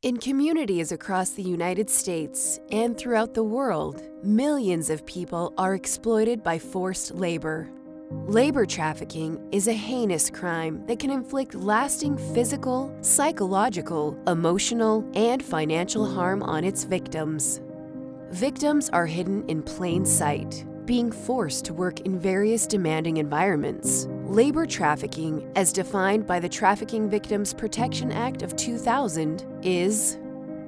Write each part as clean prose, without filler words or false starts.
In communities across the United States and throughout the world, millions of people are exploited by forced labor. Labor trafficking is a heinous crime that can inflict lasting physical, psychological, emotional, and financial harm on its victims. Victims are hidden in plain sight, being forced to work in various demanding environments. Labor trafficking, as defined by the Trafficking Victims Protection Act of 2000, is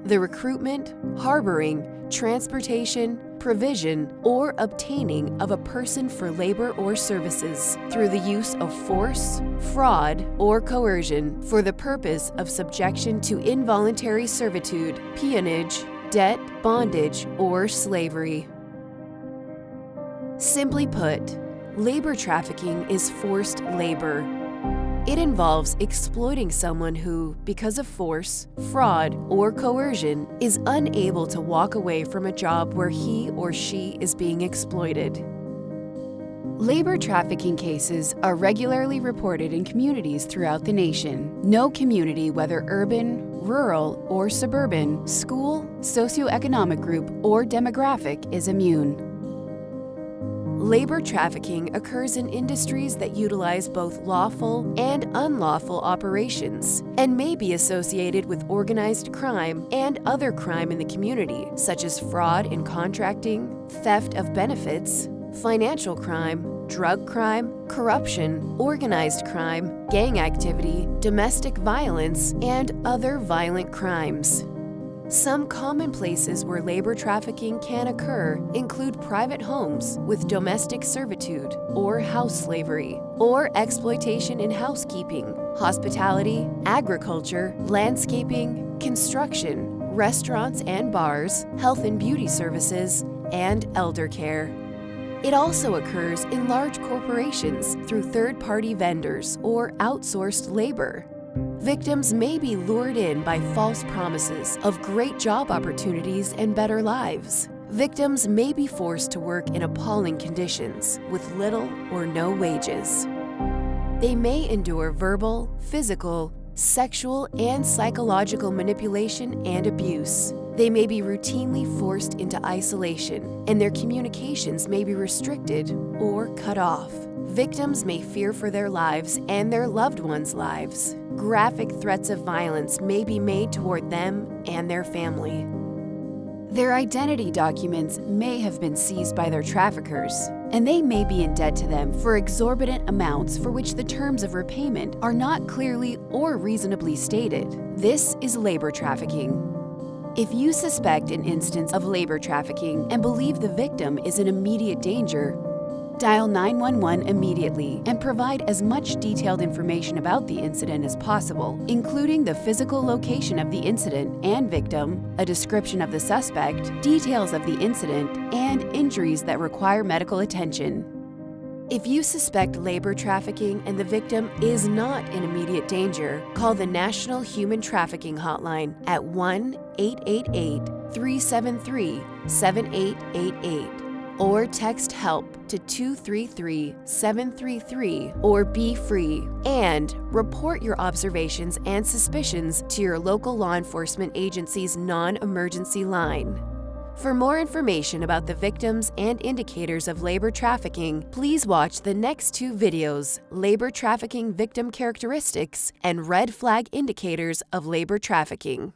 the recruitment, harboring, transportation, provision, or obtaining of a person for labor or services through the use of force, fraud, or coercion for the purpose of subjection to involuntary servitude, peonage, debt, bondage, or slavery. Simply put, labor trafficking is forced labor. It involves exploiting someone who, because of force, fraud, or coercion, is unable to walk away from a job where he or she is being exploited. Labor trafficking cases are regularly reported in communities throughout the nation. No community, whether urban, rural, or suburban, school, socioeconomic group, or demographic, is immune. Labor trafficking occurs in industries that utilize both lawful and unlawful operations and may be associated with organized crime and other crime in the community, such as fraud in contracting, theft of benefits, financial crime, drug crime, corruption, organized crime, gang activity, domestic violence, and other violent crimes. Some common places where labor trafficking can occur include private homes with domestic servitude or house slavery, or exploitation in housekeeping, hospitality, agriculture, landscaping, construction, restaurants and bars, health and beauty services, and elder care. It also occurs in large corporations through third-party vendors or outsourced labor. Victims may be lured in by false promises of great job opportunities and better lives. Victims may be forced to work in appalling conditions with little or no wages. They may endure verbal, physical, sexual, and psychological manipulation and abuse. They may be routinely forced into isolation, and their communications may be restricted or cut off. Victims may fear for their lives and their loved ones' lives. Graphic threats of violence may be made toward them and their family. Their identity documents may have been seized by their traffickers, and they may be in debt to them for exorbitant amounts for which the terms of repayment are not clearly or reasonably stated. This is labor trafficking. If you suspect an instance of labor trafficking and believe the victim is in immediate danger, dial 911 immediately and provide as much detailed information about the incident as possible, including the physical location of the incident and victim, a description of the suspect, details of the incident, and injuries that require medical attention. If you suspect labor trafficking and the victim is not in immediate danger, call the National Human Trafficking Hotline at 1-888-373-7888 or text HELP to 233-733 or Be Free, and report your observations and suspicions to your local law enforcement agency's non-emergency line. For more information about the victims and indicators of labor trafficking, please watch the next two videos, Labor Trafficking Victim Characteristics and Red Flag Indicators of Labor Trafficking.